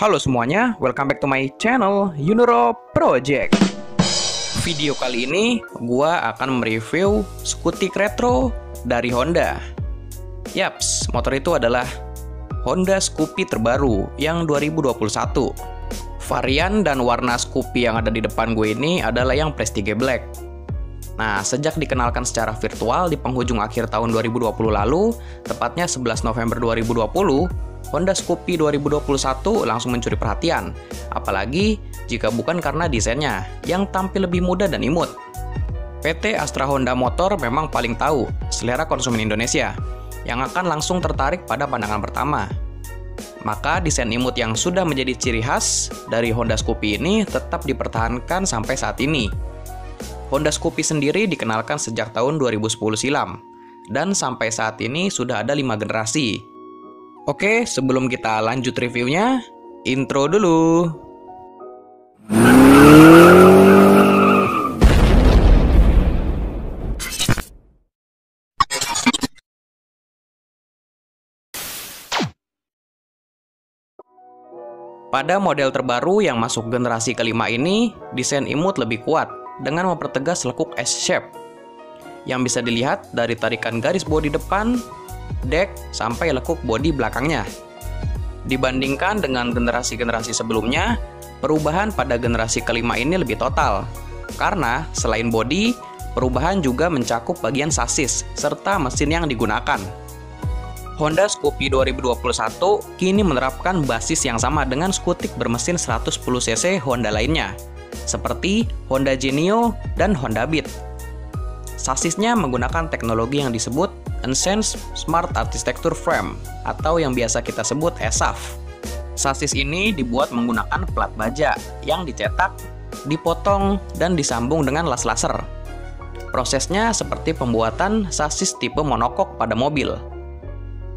Halo semuanya, welcome back to my channel Yunoro Project. Video kali ini gua akan mereview skutik retro dari Honda. Yaps, motor itu adalah Honda Scoopy terbaru yang 2021. Varian dan warna Scoopy yang ada di depan gue ini adalah yang Prestige Black. Nah, sejak dikenalkan secara virtual di penghujung akhir tahun 2020 lalu, tepatnya 11 November 2020, Honda Scoopy 2021 langsung mencuri perhatian, apalagi jika bukan karena desainnya yang tampil lebih muda dan imut. PT Astra Honda Motor memang paling tahu selera konsumen Indonesia, yang akan langsung tertarik pada pandangan pertama. Maka desain imut yang sudah menjadi ciri khas dari Honda Scoopy ini tetap dipertahankan sampai saat ini. Honda Scoopy sendiri dikenalkan sejak tahun 2010 silam, dan sampai saat ini sudah ada 5 generasi. Oke, sebelum kita lanjut reviewnya, intro dulu. Pada model terbaru yang masuk generasi kelima ini, desain imut lebih kuat dengan mempertegas lekuk S-shape yang bisa dilihat dari tarikan garis bodi depan, deck, sampai lekuk bodi belakangnya. Dibandingkan dengan generasi-generasi sebelumnya, perubahan pada generasi kelima ini lebih total. Karena selain bodi, perubahan juga mencakup bagian sasis serta mesin yang digunakan. Honda Scoopy 2021 kini menerapkan basis yang sama dengan skutik bermesin 110cc Honda lainnya, seperti Honda Genio dan Honda Beat. Sasisnya menggunakan teknologi yang disebut Enhanced Smart Architecture Frame atau yang biasa kita sebut ESAF. Sasis ini dibuat menggunakan plat baja yang dicetak, dipotong, dan disambung dengan las laser. Prosesnya seperti pembuatan sasis tipe monokok pada mobil.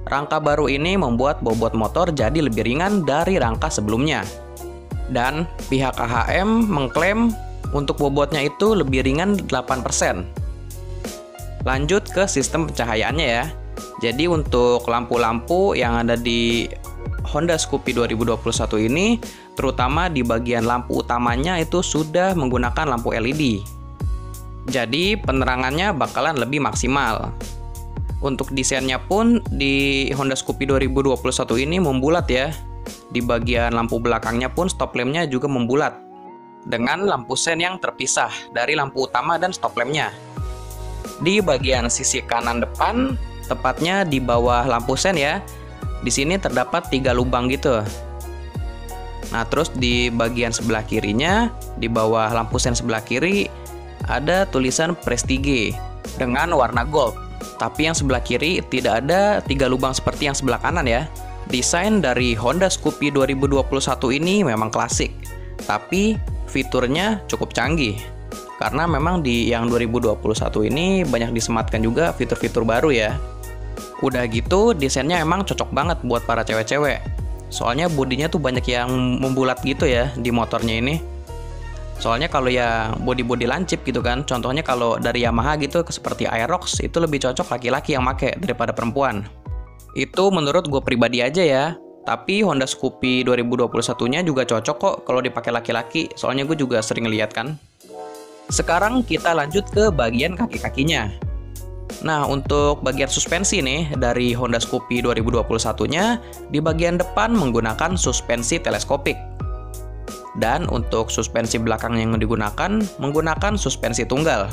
Rangka baru ini membuat bobot motor jadi lebih ringan dari rangka sebelumnya. Dan pihak AHM mengklaim untuk bobotnya itu lebih ringan 8%. Lanjut ke sistem pencahayaannya ya. Jadi untuk lampu-lampu yang ada di Honda Scoopy 2021 ini, terutama di bagian lampu utamanya itu sudah menggunakan lampu LED. Jadi penerangannya bakalan lebih maksimal. Untuk desainnya pun di Honda Scoopy 2021 ini membulat ya. Di bagian lampu belakangnya pun stop lampnya juga membulat, dengan lampu sen yang terpisah dari lampu utama dan stop lampnya. Di bagian sisi kanan depan, tepatnya di bawah lampu sen ya, di sini terdapat 3 lubang gitu. Nah, terus di bagian sebelah kirinya, di bawah lampu sen sebelah kiri, ada tulisan Prestige dengan warna gold. Tapi yang sebelah kiri tidak ada 3 lubang seperti yang sebelah kanan ya. Desain dari Honda Scoopy 2021 ini memang klasik, tapi fiturnya cukup canggih. Karena memang di yang 2021 ini banyak disematkan juga fitur-fitur baru ya. Udah gitu, desainnya emang cocok banget buat para cewek-cewek. Soalnya bodinya tuh banyak yang membulat gitu ya di motornya ini. Soalnya kalau yang body-body lancip gitu kan, contohnya kalau dari Yamaha gitu seperti Aerox, itu lebih cocok laki-laki yang make daripada perempuan. Itu menurut gue pribadi aja ya. Tapi Honda Scoopy 2021-nya juga cocok kok kalau dipakai laki-laki, soalnya gue juga sering lihat kan. Sekarang kita lanjut ke bagian kaki-kakinya. Nah, untuk bagian suspensi nih dari Honda Scoopy 2021-nya, di bagian depan menggunakan suspensi teleskopik. Dan untuk suspensi belakang yang digunakan, menggunakan suspensi tunggal.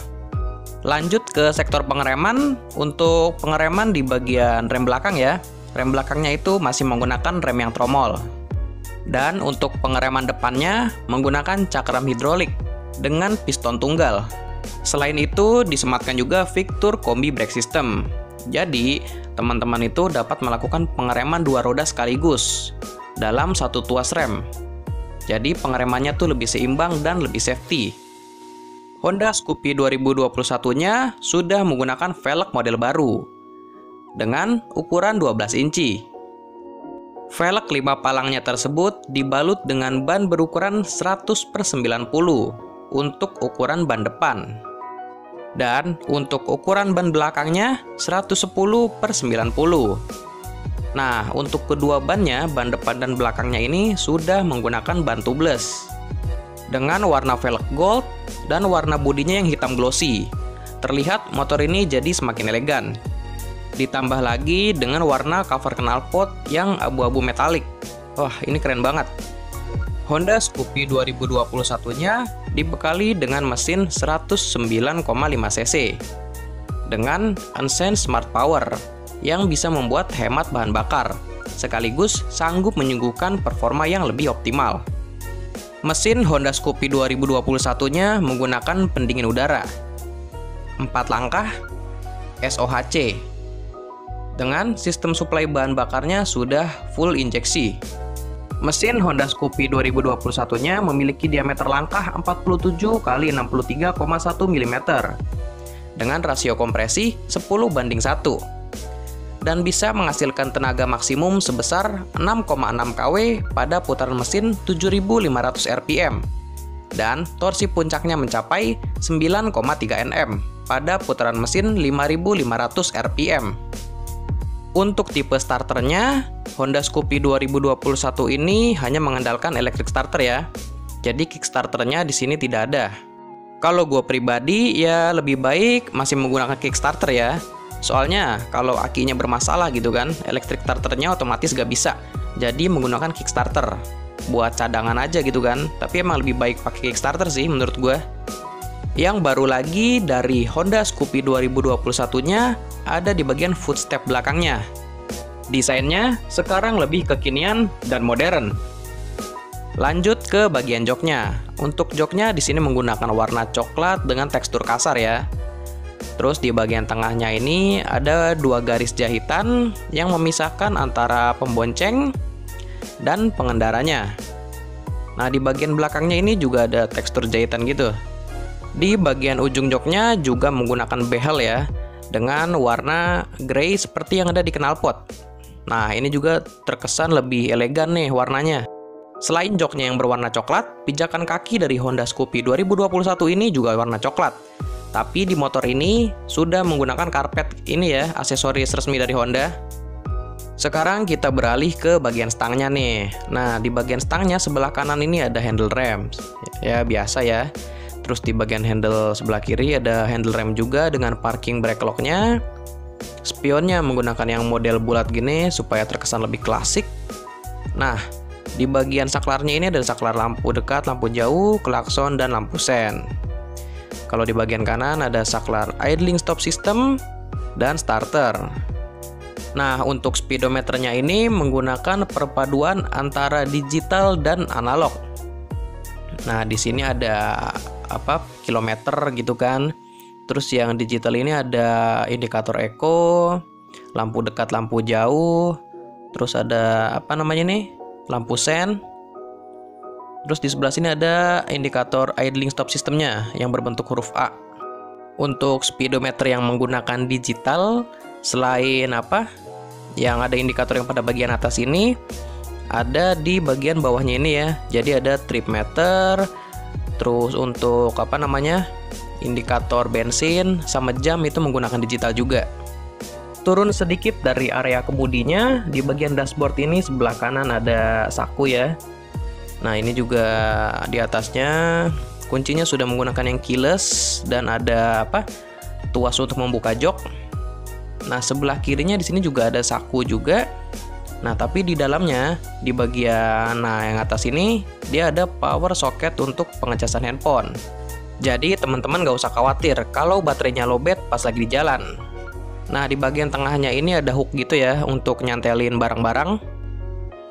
Lanjut ke sektor pengereman. Untuk pengereman di bagian rem belakang ya, rem belakangnya itu masih menggunakan rem yang tromol. Dan untuk pengereman depannya menggunakan cakram hidrolik dengan piston tunggal. Selain itu disematkan juga fitur kombi brake system. Jadi teman-teman itu dapat melakukan pengereman 2 roda sekaligus dalam satu tuas rem. Jadi pengeremannya tuh lebih seimbang dan lebih safety. Honda Scoopy 2021-nya sudah menggunakan velg model baru dengan ukuran 12 inci. Velg 5 palangnya tersebut dibalut dengan ban berukuran 100/90 untuk ukuran ban depan. Dan untuk ukuran ban belakangnya 110/90. Nah, untuk kedua bannya, ban depan dan belakangnya ini sudah menggunakan ban tubeless dengan warna velg gold dan warna bodinya yang hitam glossy. Terlihat motor ini jadi semakin elegan. Ditambah lagi dengan warna cover knalpot yang abu-abu metalik. Wah, ini keren banget. Honda Scoopy 2021-nya dibekali dengan mesin 109,5 cc dengan Unsense Smart Power yang bisa membuat hemat bahan bakar, sekaligus sanggup menyuguhkan performa yang lebih optimal. Mesin Honda Scoopy 2021-nya menggunakan pendingin udara 4 langkah SOHC dengan sistem suplai bahan bakarnya sudah full injeksi. Mesin Honda Scoopy 2021-nya memiliki diameter langkah 47 x 63,1 mm dengan rasio kompresi 10:1 dan bisa menghasilkan tenaga maksimum sebesar 6,6 kW pada putaran mesin 7.500 rpm dan torsi puncaknya mencapai 9,3 Nm pada putaran mesin 5.500 rpm. Untuk tipe starternya, Honda Scoopy 2021 ini hanya mengandalkan electric starter ya. Jadi kickstarternya di sini tidak ada. Kalau gue pribadi ya lebih baik masih menggunakan kickstarter ya. Soalnya kalau akinya bermasalah gitu kan, electric starternya otomatis gak bisa. Jadi menggunakan kickstarter buat cadangan aja gitu kan. Tapi emang lebih baik pakai kickstarter sih menurut gue. Yang baru lagi dari Honda Scoopy 2021-nya ada di bagian footstep belakangnya. Desainnya sekarang lebih kekinian dan modern. Lanjut ke bagian joknya. Untuk joknya di sini menggunakan warna coklat dengan tekstur kasar ya. Terus di bagian tengahnya ini ada 2 garis jahitan yang memisahkan antara pembonceng dan pengendaranya. Nah, di bagian belakangnya ini juga ada tekstur jahitan gitu. Di bagian ujung joknya juga menggunakan behel ya, dengan warna grey seperti yang ada di knalpot. Nah, ini juga terkesan lebih elegan nih warnanya. Selain joknya yang berwarna coklat, pijakan kaki dari Honda Scoopy 2021 ini juga warna coklat. Tapi di motor ini sudah menggunakan karpet ini ya, aksesoris resmi dari Honda. Sekarang kita beralih ke bagian stangnya nih. Nah, di bagian stangnya sebelah kanan ini ada handle rem. Ya, biasa ya. Terus di bagian handle sebelah kiri ada handle rem juga dengan parking brake lock-nya. Spionnya menggunakan yang model bulat gini supaya terkesan lebih klasik. Nah, di bagian saklarnya ini ada saklar lampu dekat, lampu jauh, klakson, dan lampu sen. Kalau di bagian kanan ada saklar idling stop system dan starter. Nah, untuk speedometernya ini menggunakan perpaduan antara digital dan analog. Nah, di sini ada kilometer gitu kan. Terus yang digital ini ada indikator eco, lampu dekat, lampu jauh. Terus ada lampu sen. Terus di sebelah sini ada indikator idling stop systemnya yang berbentuk huruf A. Untuk speedometer yang menggunakan digital, selain yang ada indikator yang pada bagian atas ini, ada di bagian bawahnya ini ya. Jadi ada trip meter, terus untuk indikator bensin sama jam itu menggunakan digital juga. Turun sedikit dari area kemudinya, di bagian dashboard ini sebelah kanan ada saku ya. Nah, ini juga di atasnya kuncinya sudah menggunakan yang keyless dan ada tuas untuk membuka jok. Nah, sebelah kirinya di sini juga ada saku juga. Nah, tapi di dalamnya di bagian yang atas ini dia ada power socket untuk pengecasan handphone. Jadi teman-teman nggak usah khawatir kalau baterainya lowbat pas lagi di jalan. Nah, di bagian tengahnya ini ada hook gitu ya untuk nyantelin barang-barang.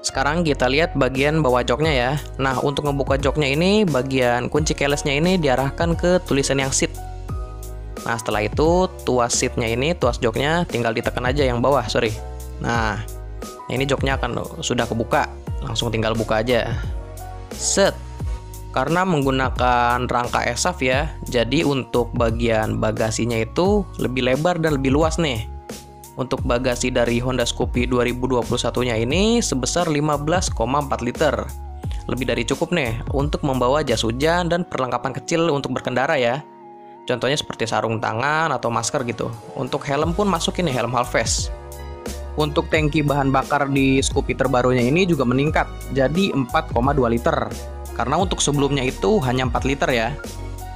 Sekarang kita lihat bagian bawah joknya ya. Nah, untuk ngebuka joknya ini, bagian kunci keylessnya ini diarahkan ke tulisan yang seat. Nah, setelah itu tuas seatnya ini, tuas joknya tinggal ditekan aja yang bawah, Nah, ini joknya akan sudah kebuka. Langsung tinggal buka aja. Set. Karena menggunakan rangka ESAF ya, jadi untuk bagian bagasinya itu lebih lebar dan lebih luas nih. Untuk bagasi dari Honda Scoopy 2021-nya ini sebesar 15,4 liter. Lebih dari cukup nih untuk membawa jas hujan dan perlengkapan kecil untuk berkendara ya. Contohnya seperti sarung tangan atau masker gitu. Untuk helm pun masuk ini helm half face. Untuk tangki bahan bakar di Scoopy terbarunya ini juga meningkat jadi 4,2 liter. Karena untuk sebelumnya itu hanya 4 liter ya.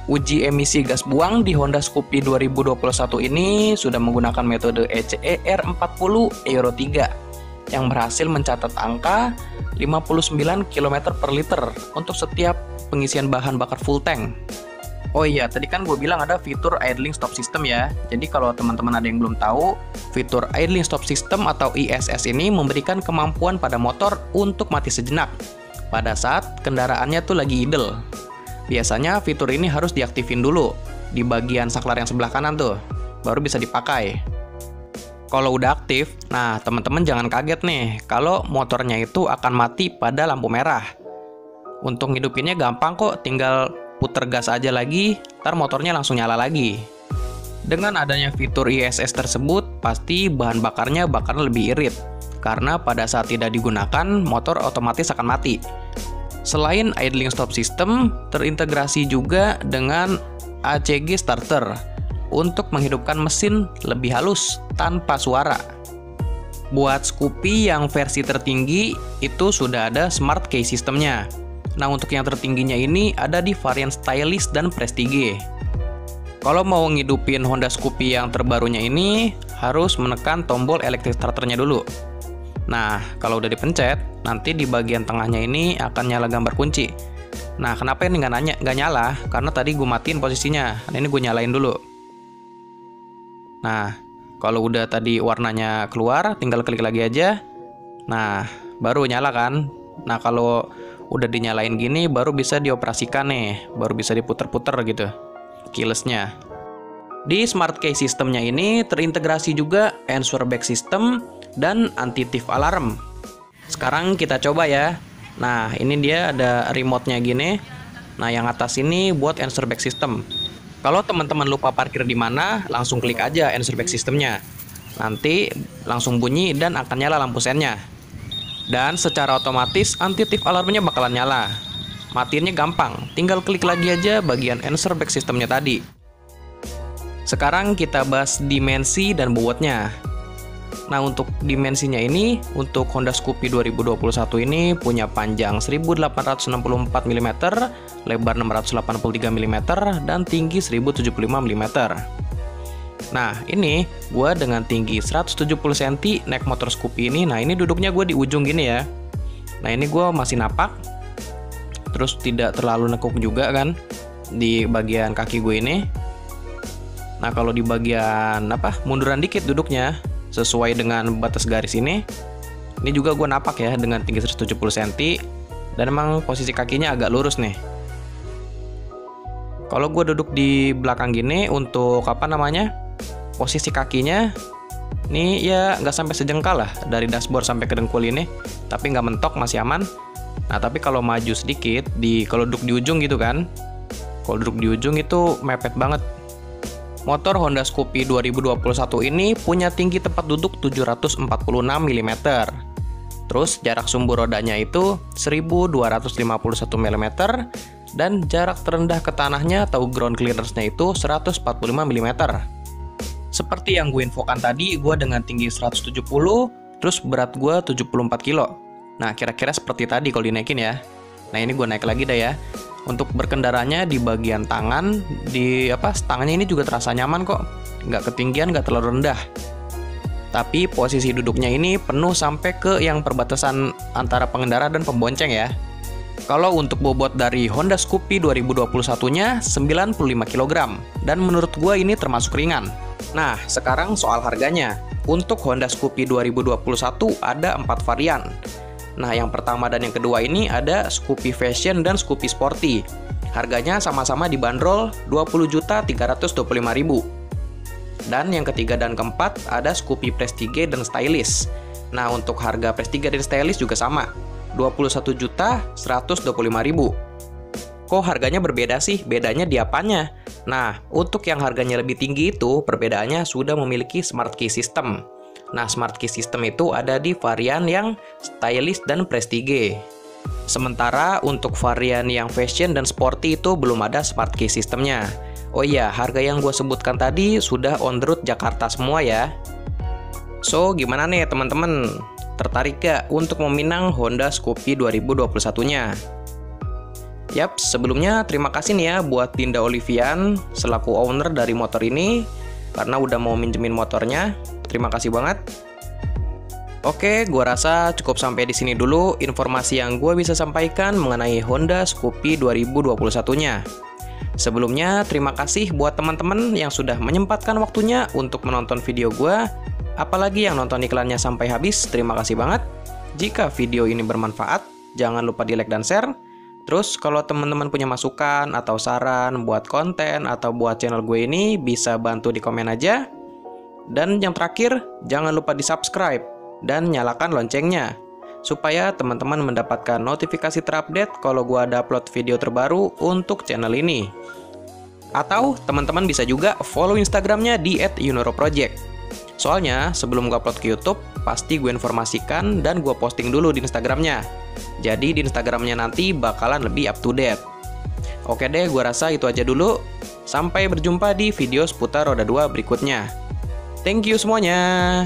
Uji emisi gas buang di Honda Scoopy 2021 ini sudah menggunakan metode ECE R40 Euro 3 yang berhasil mencatat angka 59 km per liter untuk setiap pengisian bahan bakar full tank. Oh iya, tadi kan gue bilang ada fitur idling stop system ya. Jadi kalau teman-teman ada yang belum tahu, fitur idling stop system atau ISS ini memberikan kemampuan pada motor untuk mati sejenak pada saat kendaraannya tuh lagi idle. Biasanya fitur ini harus diaktifin dulu di bagian saklar yang sebelah kanan tuh, baru bisa dipakai. Kalau udah aktif, nah teman-teman jangan kaget nih kalau motornya itu akan mati pada lampu merah. Untuk ngidupinnya gampang kok, tinggal puter gas aja lagi, ntar motornya langsung nyala lagi. Dengan adanya fitur ISS tersebut, pasti bahan bakarnya bakal lebih irit, karena pada saat tidak digunakan, motor otomatis akan mati. Selain idling stop system, terintegrasi juga dengan ACG starter untuk menghidupkan mesin lebih halus tanpa suara. Buat Scoopy yang versi tertinggi, itu sudah ada smart key systemnya. Nah, untuk yang tertingginya ini ada di varian Stylish dan Prestige. Kalau mau ngidupin Honda Scoopy yang terbarunya ini, harus menekan tombol electric starternya dulu. Nah, kalau udah dipencet, nanti di bagian tengahnya ini akan nyala gambar kunci. Nah, kenapa ini nggak nyala? Karena tadi gue matiin posisinya. Nah, ini gue nyalain dulu. Nah, kalau udah tadi warnanya keluar, tinggal klik lagi aja. Nah, baru nyala kan? Nah, kalau udah dinyalain gini, baru bisa dioperasikan nih. Baru bisa diputer-puter gitu keyless-nya. Di Smart Key Systemnya ini terintegrasi juga Answer Back System dan Anti-Thief Alarm. Sekarang kita coba ya. Nah, ini dia ada remote-nya gini. Nah, yang atas ini buat Answer Back System. Kalau teman-teman lupa parkir di mana, langsung klik aja Answer Back Systemnya. Nanti langsung bunyi dan akan nyala lampu sennya. Dan secara otomatis Anti-Thief Alarmnya bakalan nyala. Matiinnya gampang, tinggal klik lagi aja bagian Answer Back Systemnya tadi. Sekarang kita bahas dimensi dan bobotnya. Nah, untuk dimensinya ini, untuk Honda Scoopy 2021 ini punya panjang 1864 mm, lebar 683 mm, dan tinggi 1075 mm. Nah, ini gue dengan tinggi 170 cm naik motor Scoopy ini. Nah, ini duduknya gue di ujung gini ya. Nah, ini gue masih napak, terus tidak terlalu nekuk juga kan di bagian kaki gue ini. Nah, kalau di bagian munduran dikit duduknya sesuai dengan batas garis ini juga gue napak ya dengan tinggi 170 cm, dan emang posisi kakinya agak lurus nih. Kalau gue duduk di belakang gini, untuk posisi kakinya nih ya nggak sampai sejengkal lah dari dashboard sampai ke dengkul ini, tapi nggak mentok, masih aman. Nah, tapi kalau maju sedikit, kalau duduk di ujung gitu kan, kalau duduk di ujung itu mepet banget. Motor Honda Scoopy 2021 ini punya tinggi tempat duduk 746 mm. Terus jarak sumbu rodanya itu 1251 mm, dan jarak terendah ke tanahnya atau ground clearance-nya itu 145 mm. Seperti yang gue infokan tadi, gue dengan tinggi 170, terus berat gue 74 kilo. Nah, kira-kira seperti tadi kalau dinaikin ya. Nah, ini gue naik lagi dah ya. Untuk berkendaranya di bagian tangan, tangannya ini juga terasa nyaman kok. Nggak ketinggian, nggak terlalu rendah. Tapi posisi duduknya ini penuh sampai ke yang perbatasan antara pengendara dan pembonceng ya. Kalau untuk bobot dari Honda Scoopy 2021-nya 95 kg. Dan menurut gue ini termasuk ringan. Nah, sekarang soal harganya. Untuk Honda Scoopy 2021 ada 4 varian. Nah, yang pertama dan yang kedua ini ada Scoopy Fashion dan Scoopy Sporty. Harganya sama-sama dibanderol 20.325.000. Dan yang ketiga dan keempat ada Scoopy Prestige dan Stylish. Nah, untuk harga Prestige dan Stylish juga sama, 21.125.000. Kok harganya berbeda sih? Bedanya di apanya? Nah, untuk yang harganya lebih tinggi itu perbedaannya sudah memiliki Smart Key System. Nah, Smart Key System itu ada di varian yang Stylish dan Prestige. Sementara untuk varian yang Fashion dan Sporty itu belum ada Smart Key Systemnya. Oh iya, harga yang gue sebutkan tadi sudah on the road Jakarta semua ya. So, gimana nih teman-teman? Tertarik gak untuk meminang Honda Scoopy 2021-nya? Yap, sebelumnya terima kasih nih ya buat Dinda Olivian selaku owner dari motor ini karena udah mau minjemin motornya. Terima kasih banget. Oke, gua rasa cukup sampai di sini dulu informasi yang gua bisa sampaikan mengenai Honda Scoopy 2021-nya. Sebelumnya, terima kasih buat teman-teman yang sudah menyempatkan waktunya untuk menonton video gua. Apalagi yang nonton iklannya sampai habis, terima kasih banget. Jika video ini bermanfaat, jangan lupa di like dan share. Terus kalau teman-teman punya masukan atau saran buat konten atau buat channel gue ini, bisa bantu di komen aja. Dan yang terakhir, jangan lupa di subscribe dan nyalakan loncengnya supaya teman-teman mendapatkan notifikasi terupdate kalau gue ada upload video terbaru untuk channel ini. Atau teman-teman bisa juga follow Instagramnya di @yunoroproject. Soalnya sebelum gue upload ke YouTube, pasti gue informasikan dan gue posting dulu di Instagramnya. Jadi di Instagramnya nanti bakalan lebih up to date. Oke deh, gue rasa itu aja dulu. Sampai berjumpa di video seputar roda 2 berikutnya. Thank you semuanya.